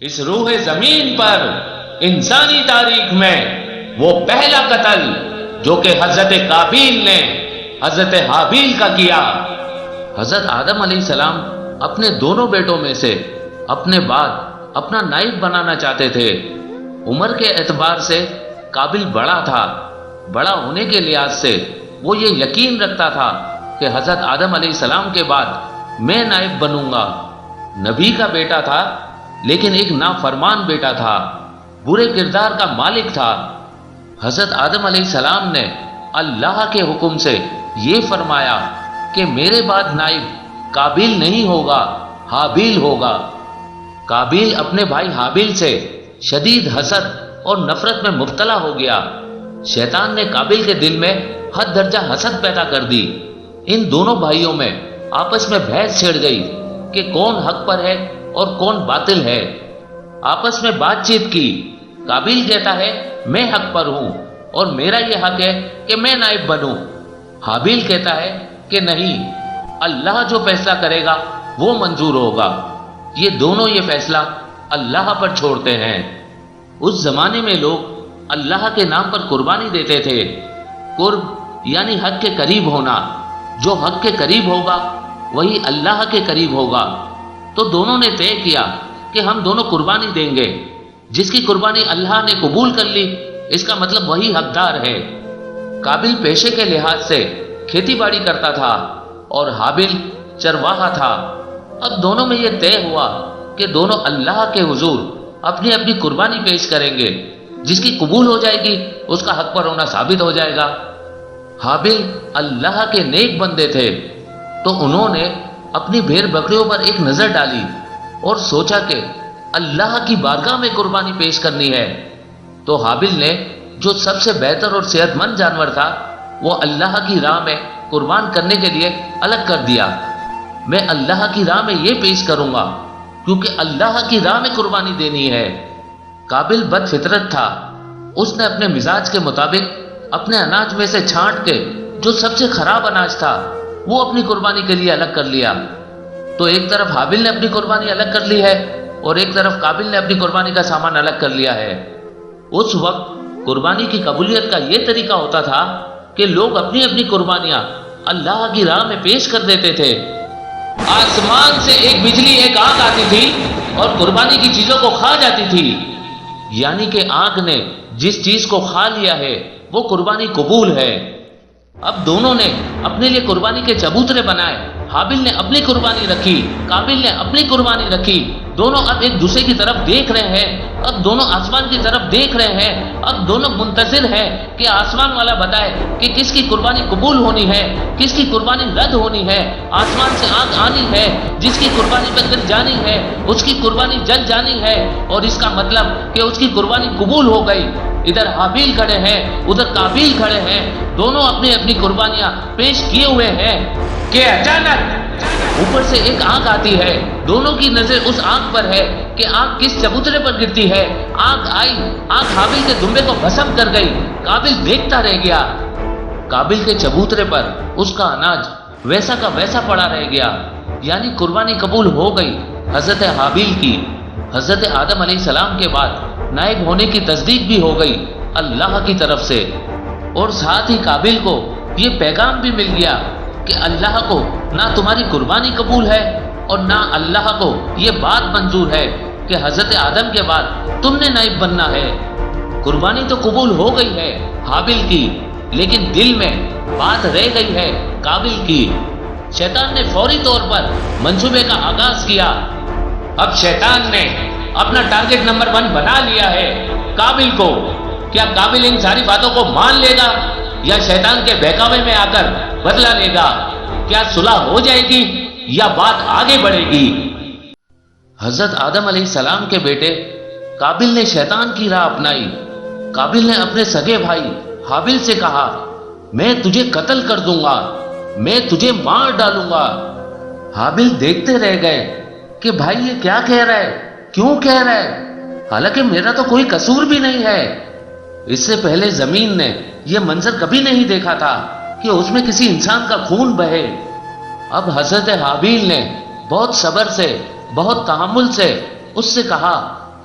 اس روح زمین پر انسانی تاریخ میں وہ پہلا قتل جو کہ حضرت قابیل نے حضرت حابیل کا کیا۔ حضرت آدم علیہ السلام اپنے دونوں بیٹوں میں سے اپنے بعد اپنا نائب بنانا چاہتے تھے۔ عمر کے اعتبار سے قابیل بڑا تھا، بڑا ہونے کے لحاظ سے وہ یہ یقین رکھتا تھا کہ حضرت آدم علیہ السلام کے بعد میں نائب بنوں گا۔ نبی کا بیٹا تھا لیکن ایک نافرمان بیٹا تھا، برے کردار کا مالک تھا۔ حضرت آدم علیہ السلام نے اللہ کے حکم سے یہ فرمایا کہ میرے بعد نائب قابیل نہیں ہوگا، حابیل ہوگا۔ قابیل اپنے بھائی حابیل سے شدید حسد اور نفرت میں مبتلا ہو گیا۔ شیطان نے قابیل کے دل میں حد درجہ حسد پیدا کر دی۔ ان دونوں بھائیوں میں آپس میں بحث چھڑ گئی کہ کون حق پر ہے اور کون باطل ہے۔ آپس میں بات چیت کی۔ قابیل کہتا ہے میں حق پر ہوں اور میرا یہ حق ہے کہ میں نائب بنوں۔ حابیل کہتا ہے کہ نہیں، اللہ جو فیصلہ کرے گا وہ منظور ہوگا۔ یہ دونوں یہ فیصلہ اللہ پر چھوڑتے ہیں۔ اس زمانے میں لوگ اللہ کے نام پر قربانی دیتے تھے۔ قرب یعنی حق کے قریب ہونا۔ جو حق کے قریب ہوگا وہی اللہ کے قریب ہوگا۔ تو دونوں نے طے کیا کہ ہم دونوں قربانی دیں گے۔ جس کی قربانی اللہ نے قبول کر لی اس کا مطلب وہی حقدار ہے۔ قابیل پیشے کے لحاظ سے کھیتی باڑی کرتا تھا اور حابیل چرواہا تھا۔ اب دونوں میں یہ طے ہوا کہ دونوں اللہ کے حضور اپنی اپنی قربانی پیش کریں گے۔ جس کی قبول ہو جائے گی اس کا حق پر ہونا ثابت ہو جائے گا۔ حابیل اللہ کے نیک بندے تھے تو انہوں نے اپنی بھیڑ بکریوں پر ایک نظر ڈالی اور سوچا کہ اللہ کی بارگاہ میں قربانی پیش کرنی ہے۔ تو حابیل نے جو سب سے بہتر اور صحت مند جانور تھا وہ اللہ کی راہ میں قربان کرنے کے لیے الگ کر دیا۔ میں اللہ کی راہ میں یہ پیش کروں گا کیونکہ اللہ کی راہ میں قربانی دینی ہے۔ قابیل بد فطرت تھا۔ اس نے اپنے مزاج کے مطابق اپنے اناج میں سے چھانٹ کے جو سب سے خراب اناج تھا وہ اپنی قربانی کے لیے الگ کر لیا۔ تو ایک طرف حابیل نے اپنی قربانی الگ کر لی ہے اور ایک طرف قابیل نے اپنی قربانی کا سامان الگ کر لیا ہے۔ اس وقت قربانی کی قبولیت کا یہ طریقہ ہوتا تھا کہ لوگ اپنی اپنی قربانیاں اللہ کی راہ میں پیش کر دیتے تھے۔ آسمان سے ایک بجلی ایک آگ آتی تھی اور قربانی کی چیزوں کو کھا جاتی تھی۔ یعنی کہ آگ نے جس چیز کو کھا لیا ہے وہ قربانی قبول ہے۔ اب دونوں نے اپنے لیے قربانی کے چبوترے بنائے۔ حابیل نے اپنی قربانی رکھی، قابیل نے اپنی قربانی رکھی۔ دونوں اب ایک دوسرے کی طرف دیکھ رہے ہیں۔ اب دونوں آسمان کی طرف دیکھ رہے ہیں۔ اب دونوں منتظر ہیں کہ آسمان والا بتائے کہ کس کی قربانی قبول ہونی ہے، کس کی قربانی رد ہونی ہے۔ آسمان سے آگ آنی ہے، جس کی قربانی پہ گر جانی ہے اس کی قربانی جل جانی ہے، اور اس کا مطلب کہ اس کی قربانی قبول ہو گئی۔ ادھر حابیل کھڑے ہیں، ادھر قابیل کھڑے ہیں، دونوں اپنی اپنی قربانیاں پیش کیے ہوئے ہیں کہ اچانک اوپر سے ایک آگ آتی ہے۔ دونوں کی نظر اس آگ پر ہے کہ آگ کس چبوترے پر گرتی ہے۔ آگ آئی، آگ حابیل کے دمبے کو بھسم کر گئی۔ قابیل دیکھتا رہ گیا۔ قابیل کے چبوترے پر اس کا اناج ویسا کا ویسا پڑا رہ گیا، یعنی قربانی قبول ہو گئی حضرت حابیل کی۔ حضرت آدم علیہ السلام کے بعد نائب ہونے کی تصدیق بھی ہو گئی اللہ کی طرف سے، اور ساتھ ہی قابیل کو یہ پیغام بھی مل گیا کہ اللہ کو نہ تمہاری قربانی قبول ہے اور نہ اللہ کو یہ بات منظور ہے کہ حضرت آدم کے بعد تم نے نائب بننا ہے۔ قربانی تو قبول ہو گئی ہے حابیل کی، لیکن دل میں بات رہ گئی ہے قابیل کی۔ شیطان نے فوری طور پر منصوبے کا آغاز کیا۔ اب شیطان نے اپنا ٹارگٹ نمبر 1 بنا لیا ہے قابیل کو۔ کیا قابیل ان ساری باتوں کو مان لے گا یا شیطان کے بہکاوے میں آ کر بدلہ لے گا؟ کیا صلح ہو جائے گی یا بات آگے بڑھے گی؟ حضرت آدم علیہ السلام کے بیٹے قابیل نے شیطان کی راہ اپنائی۔ قابیل نے اپنے سگے بھائی حابیل سے کہا میں تجھے قتل کر دوں گا، میں تجھے مار ڈالوں گا۔ حابیل دیکھتے رہ گئے کہ بھائی یہ کیا کہہ رہا ہے، کیوں کہہ رہا ہے، حالانکہ میرا تو کوئی قصور بھی نہیں ہے۔ اس سے پہلے زمین نے یہ منظر کبھی نہیں دیکھا تھا کہ اس میں کسی انسان کا خون بہے۔ اب حضرت حابیل نے بہت صبر سے، بہت تحمل سے اس سے کہا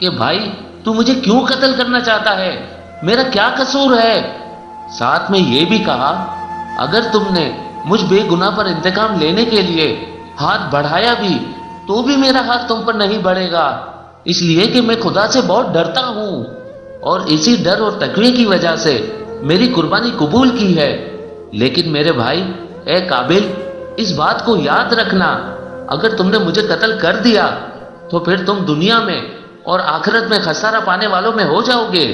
کہ بھائی تو مجھے کیوں قتل کرنا چاہتا ہے، میرا کیا قصور ہے؟ ساتھ میں یہ بھی کہا اگر تم نے مجھ بے گناہ پر انتقام لینے کے لیے ہاتھ بڑھایا بھی تو بھی میرا ہاتھ تم پر نہیں بڑھے گا، اس لیے کہ میں خدا سے بہت ڈرتا ہوں اور اسی ڈر اور تقوی کی وجہ سے میری قربانی قبول کی ہے۔ لیکن میرے بھائی اے قابل، اس بات کو یاد رکھنا، اگر تم نے مجھے قتل کر دیا تو پھر تم دنیا میں اور آخرت میں خسارہ پانے والوں میں ہو جاؤ گے۔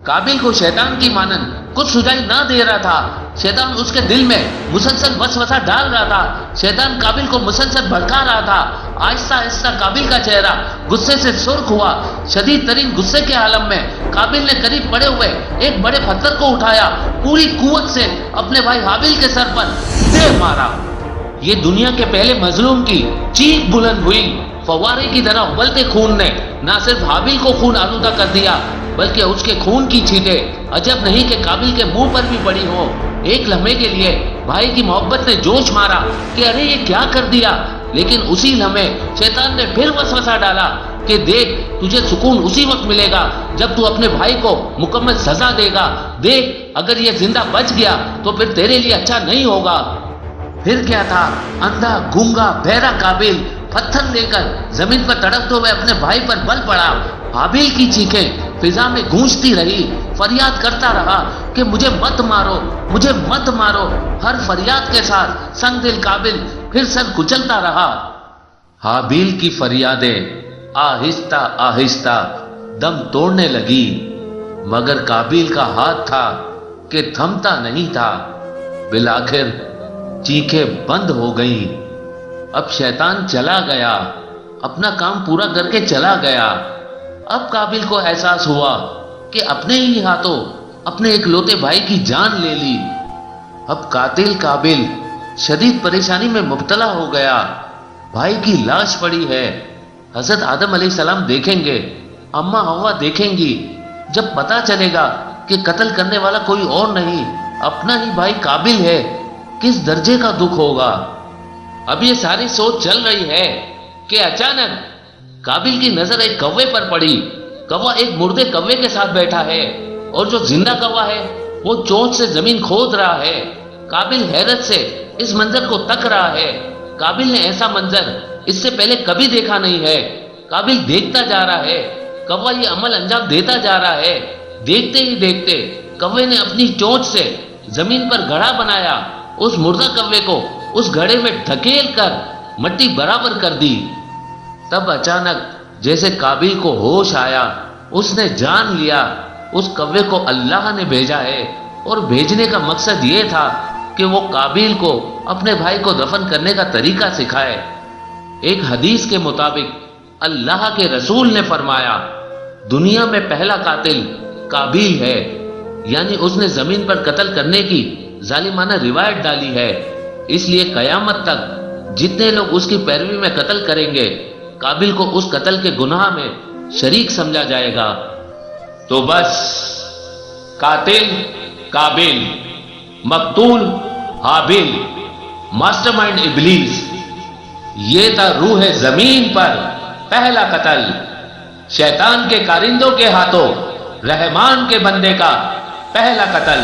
قابل کو شیطان کی مانند کچھ سجائی نہ دے رہا تھا، شیطان اس کے دل میں مسلسل وسوسہ ڈال رہا تھا، شیطان قابل کو مسلسل بھڑکا رہا تھا۔ آہستہ آہستہ قابل کا چہرہ غصے سے سرخ ہوا، شدید ترین غصے کے عالم میں قابل نے قریب پڑے ہوئے ایک بڑے پتھر کو اٹھایا، پوری قوت سے اپنے بھائی حابیل کے سر پر دے مارا۔ یہ دنیا کے پہلے مظلوم کی چیخ بلند ہوئی، فوارے کی طرح ابلتے خون نے نہ صرف حابیل کو خون آلودہ کر دیا بلکہ اس کے خون کی چھینٹیں عجب نہیں کہ قابل کے منہ پر بھی پڑی ہو۔ ایک لمحے کے لیے بھائی کی محبت نے جوش مارا کہ ارے یہ کیا کر دیا، لیکن اسی لمحے شیطان نے پھر وسوسہ ڈالا کہ دیکھ تجھے سکون اسی وقت ملے گا جب تو اپنے بھائی کو مکمل سزا دے گا، دیکھ اگر یہ زندہ بچ گیا تو پھر تیرے لیے اچھا نہیں ہوگا۔ پھر کیا تھا، اندھا گونگا بہرا قابل پتھر لے کر زمین پر تڑپتے ہوئے اپنے بھائی پر بل پڑا۔ حابیل کی چیخیں فضا میں گونجتی رہی، فریاد کرتا رہا کہ مجھے مت مارو، مجھے مت مارو۔ ہر فریاد کے ساتھ سنگ دل قابل پھر سر کچلتا رہا۔ حابیل کی فریادیں آہستہ آہستہ دم توڑنے لگی، مگر قابل کا ہاتھ تھا کہ تھمتا نہیں تھا۔ بالآخر چیخیں بند ہو گئیں۔ اب شیطان چلا گیا، اپنا کام پورا کر کے چلا گیا۔ اب قابل کو احساس ہوا کہ اپنے ہی ہاتھوں اپنے ایک لوتے بھائی کی جان لے لی۔ اب قاتل قابل شدید پریشانی میں مبتلا ہو گیا۔ بھائی کی لاش پڑی ہے، حضرت آدم علیہ السلام دیکھیں گے، اماں حوا دیکھیں گی۔ جب پتا چلے گا کہ قتل کرنے والا کوئی اور نہیں اپنا ہی بھائی قابل ہے، کس درجے کا دکھ ہوگا۔ اب یہ ساری سوچ چل رہی ہے کہ اچانک قابل کی نظر ایک کوے پر پڑی۔ کوا ایک مردے کوے کے ساتھ بیٹھا ہے اور جو زندہ کوا ہے وہ چونچ سے زمین کھود رہا ہے۔ قابل حیرت سے اس منظر کو تک رہا ہے۔ قابل نے ایسا منظر اس سے پہلے کبھی دیکھا نہیں ہے۔ قابل دیکھتا جا رہا ہے، کوا یہ عمل انجام دیتا جا رہا ہے۔ دیکھتے ہی دیکھتے کوے نے اپنی چونچ سے زمین پر گڑھا بنایا، اس مردہ کوے کو اس گڑھے میں دھکیل کر مٹی برابر کر دی۔ تب اچانک جیسے قابل کو ہوش آیا، اس نے جان لیا اس کوے کو اللہ نے بھیجا ہے، اور بھیجنے کا مقصد یہ تھا کہ وہ قابل کو اپنے بھائی کو دفن کرنے کا طریقہ سکھائے۔ ایک حدیث کے مطابق اللہ کے رسول نے فرمایا دنیا میں پہلا قاتل قابل ہے، یعنی اس نے زمین پر قتل کرنے کی ظالمانہ روایت ڈالی ہے، اس لیے قیامت تک جتنے لوگ اس کی پیروی میں قتل کریں گے قابل کو اس قتل کے گناہ میں شریک سمجھا جائے گا۔ تو بس قاتل قابل، مقتول حابیل، ماسٹر مائنڈ ابلیس، یہ تھا روح زمین پر پہلا قتل، شیطان کے کارندوں کے ہاتھوں رحمان کے بندے کا پہلا قتل۔